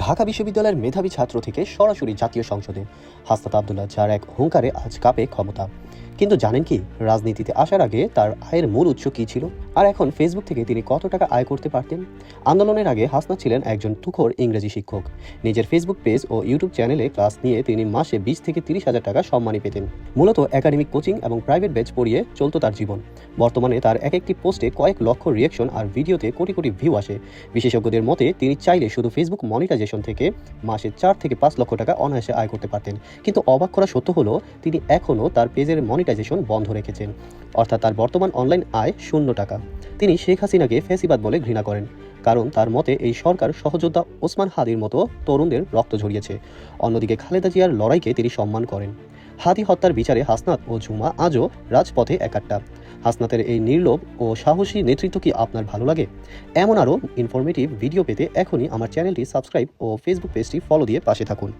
ঢাকা বিশ্ববিদ্যালয়ের মেধাবী ছাত্র থেকে সরাসরি জাতীয় সংসদে হাসনাত আবদুল্লাহ, যার এক হুঙ্কারে আজ কাঁপে ক্ষমতা। কিন্তু জানেন কি, রাজনীতিতে আসার আগে তার আয়ের মূল উৎস কী ছিল, আর এখন ফেসবুক থেকে তিনি কত টাকা আয় করতে পারতেন? আন্দোলনের আগে হাসনাত ছিলেন একজন তুখোড় ইংরেজি শিক্ষক। নিজের ফেসবুক পেজ ও ইউটিউব চ্যানেলে ক্লাস নিয়ে তিনি মাসে 20 থেকে 30 হাজার টাকা সম্মানী পেতেন। মূলত একাডেমিক কোচিং এবং প্রাইভেট ব্যাচ পড়িয়ে চলত তার জীবন। বর্তমানে তার এক একটি পোস্টে কয়েক লক্ষ রিয়েকশন আর ভিডিওতে কোটি কোটি ভিউ আসে। বিশেষজ্ঞদের মতে তিনি চাইলে শুধু ফেসবুক মনিটাইজেশন থেকে মাসে 4 থেকে 5 লক্ষ টাকা অনায়াসে আয় করতে পারতেন। কিন্তু অবাক করা সত্য হলো, তিনি এখনও তার পেজের মনিটাইজেশন বন্ধ রেখেছেন। অর্থাৎ তার বর্তমান অনলাইন আয় 0 টাকা। তিনি শেখ হাসিনাকে ফ্যাসিবাদ বলে ঘৃণা করেন, কারণ তার মতে এই সরকার সহযোদ্ধা ওসমান হাদির মতো তরুণদের রক্ত ঝরিয়েছে। অন্যদিকে খালেদা জিয়ার লড়াইকে তিনি সম্মান করেন। হাদি হত্যার বিচারে হাসনাত ও ঝুমা আজও রাজপথে একাট্টা। হাসনাতের এই নির্লোভ ও সাহসী নেতৃত্ব কি আপনার ভালো লাগে? এমন আরও ইনফরমেটিভ ভিডিও পেতে এখনই আমার চ্যানেলটি সাবস্ক্রাইব ও ফেসবুক পেজটি ফলো দিয়ে পাশে থাকুন।